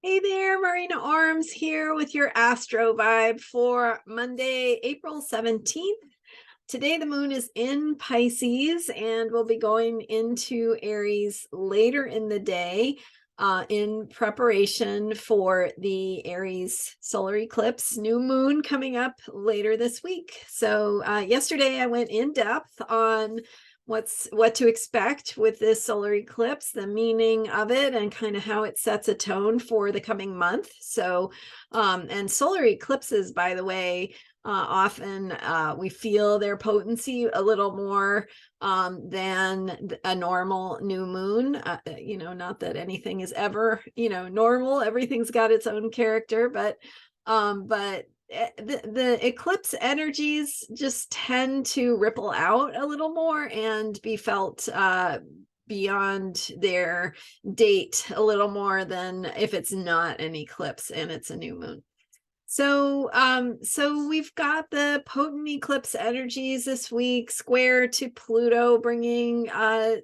Hey there, Marina Ormes here with your Astro Vibe for Monday, April 17th. Today the moon is in Pisces and we'll be going into Aries later in the day in preparation for the Aries solar eclipse new moon coming up later this week. So yesterday I went in depth on what to expect with this solar eclipse, the meaning of it, and kind of how it sets a tone for the coming month. So and solar eclipses, by the way, often we feel their potency a little more than a normal new moon. Not that anything is ever, normal. Everything's got its own character, but the eclipse energies just tend to ripple out a little more and be felt beyond their date a little more than if it's not an eclipse and it's a new moon. So we've got the potent eclipse energies this week, square to Pluto, bringing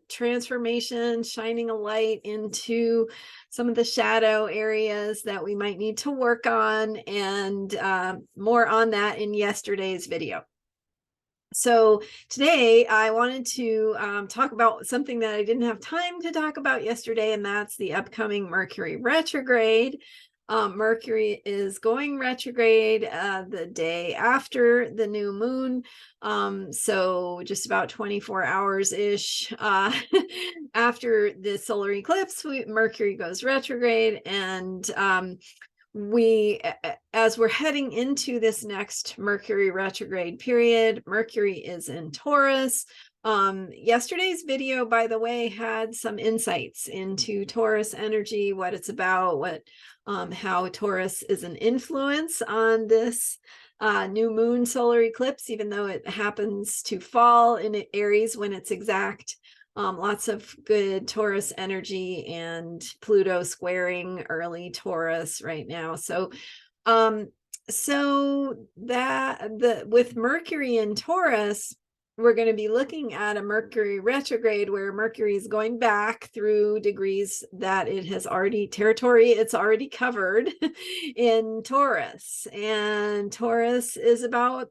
transformation, shining a light into some of the shadow areas that we might need to work on, and more on that in yesterday's video. So today I wanted to talk about something that I didn't have time to talk about yesterday, and that's the upcoming Mercury retrograde. Mercury is going retrograde the day after the new moon. So just about 24 hours-ish after the solar eclipse, Mercury goes retrograde. And as we're heading into this next Mercury retrograde period, Mercury is in Taurus. Yesterday's video, by the way, had some insights into Taurus energy, what it's about, how Taurus is an influence on this new moon solar eclipse, even though it happens to fall in Aries when it's exact. Lots of good Taurus energy and Pluto squaring early Taurus right now. So with Mercury in Taurus, we're going to be looking at a Mercury retrograde where Mercury is going back through degrees that it has already, territory it's already covered in Taurus. And Taurus is about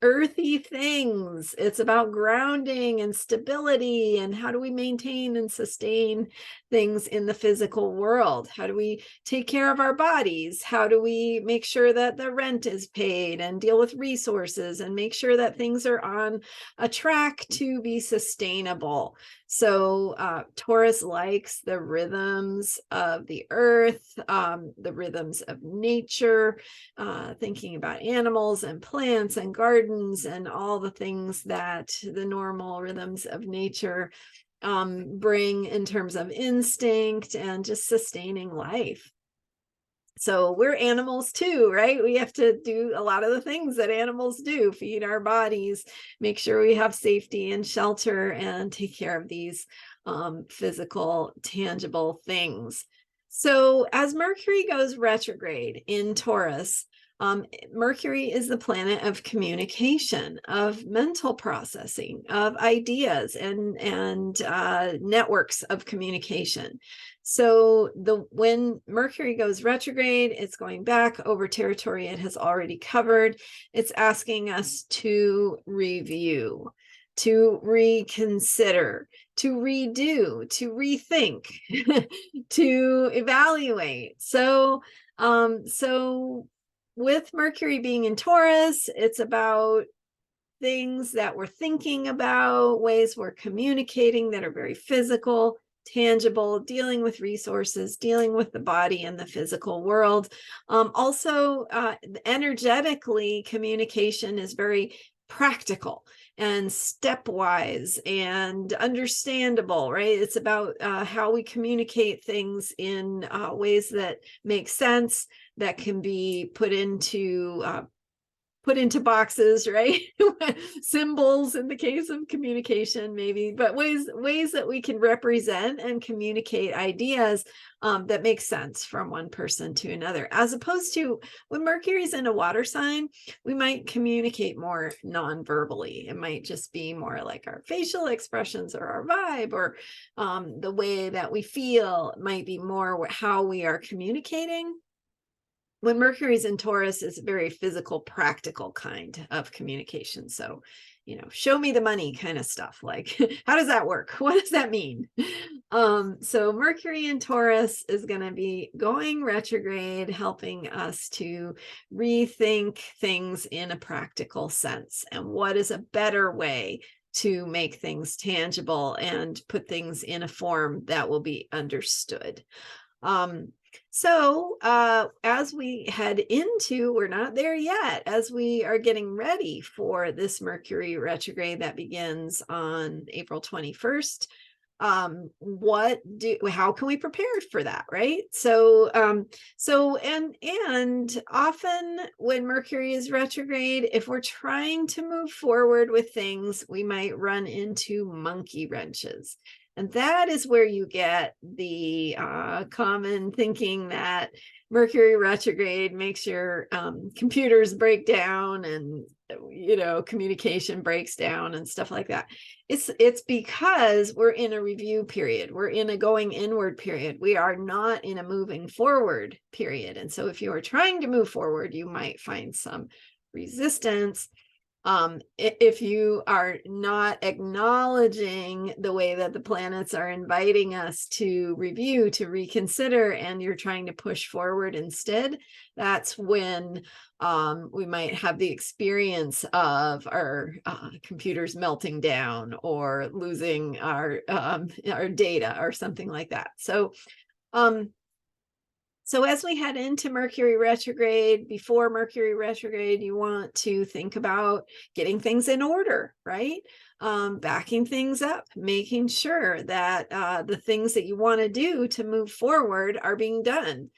earthy things. It's about grounding and stability, and how do we maintain and sustain things in the physical world? How do we take care of our bodies? How do we make sure that the rent is paid and deal with resources and make sure that things are on a track to be sustainable? So Taurus likes the rhythms of the earth, the rhythms of nature, thinking about animals and plants and gardens and all the things that the normal rhythms of nature bring in terms of instinct and just sustaining life. So we're animals too, right? We have to do a lot of the things that animals do, feed our bodies, make sure we have safety and shelter, and take care of these physical, tangible things. So as Mercury goes retrograde in Taurus, Mercury is the planet of communication, of mental processing, of ideas and networks of communication. So when Mercury goes retrograde, it's going back over territory it has already covered. It's asking us to review, to reconsider, to redo, to rethink, to evaluate. So with Mercury being in Taurus, it's about things that we're thinking about, ways we're communicating that are very physical, tangible, dealing with resources, dealing with the body and the physical world. Also, energetically, communication is very practical and stepwise and understandable, right? It's about how we communicate things in ways that make sense, that can be put into put into boxes, right? Symbols in the case of communication, maybe, but ways that we can represent and communicate ideas that make sense from one person to another, as opposed to when Mercury's in a water sign, we might communicate more non-verbally. It might just be more like our facial expressions or our vibe, or the way that we feel might be more how we are communicating. When Mercury's in Taurus, is a very physical, practical kind of communication. So, show me the money kind of stuff. Like, how does that work? What does that mean? So Mercury in Taurus is going to be going retrograde, helping us to rethink things in a practical sense. And what is a better way to make things tangible and put things in a form that will be understood? So as we head into, we're not there yet, as we are getting ready for this Mercury retrograde that begins on April 21st, how can we prepare for that, right? So and often when Mercury is retrograde, if we're trying to move forward with things, we might run into monkey wrenches. And that is where you get the common thinking that Mercury retrograde makes your computers break down, and communication breaks down and stuff like that. It's because we're in a review period. We're in a going inward period. We are not in a moving forward period. And so if you are trying to move forward, you might find some resistance. If you are not acknowledging the way that the planets are inviting us to review, to reconsider, and you're trying to push forward instead, that's when we might have the experience of our computers melting down or losing our data or something like that. So as we head into Mercury retrograde, before Mercury retrograde, you want to think about getting things in order, right? Backing things up, making sure that the things that you want to do to move forward are being done,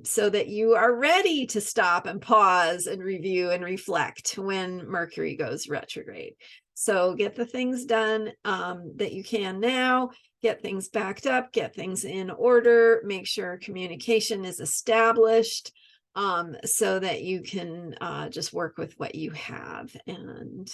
so that you are ready to stop and pause and review and reflect when Mercury goes retrograde. So get the things done that you can now. Get things backed up, get things in order, make sure communication is established, so that you can just work with what you have. And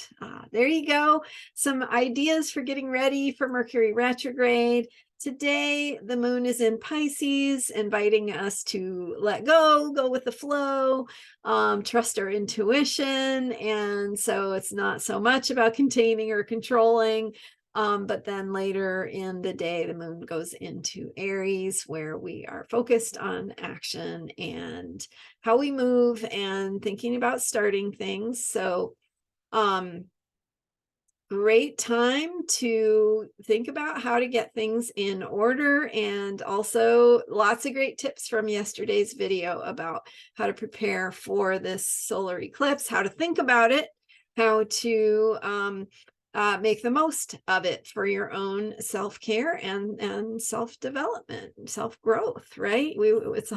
there you go. Some ideas for getting ready for Mercury retrograde. Today, the moon is in Pisces, inviting us to let go with the flow, trust our intuition. And so it's not so much about containing or controlling. But then later in the day, the moon goes into Aries, where we are focused on action and how we move and thinking about starting things. So, great time to think about how to get things in order, and also lots of great tips from yesterday's video about how to prepare for this solar eclipse, how to think about it, how to make the most of it for your own self-care and self-development, self-growth, right? It's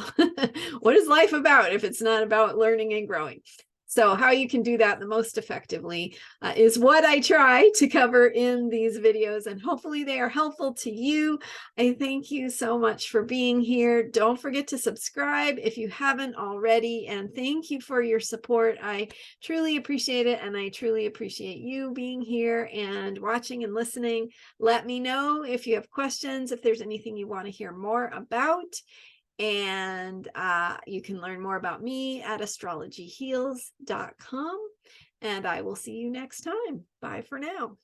what is life about if it's not about learning and growing? So how you can do that the most effectively is what I try to cover in these videos, and hopefully they are helpful to you. I thank you so much for being here. Don't forget to subscribe if you haven't already, and thank you for your support. I truly appreciate it, and I truly appreciate you being here and watching and listening. Let me know if you have questions, if there's anything you want to hear more about. And you can learn more about me at astrologyheals.com. And I will see you next time. Bye for now.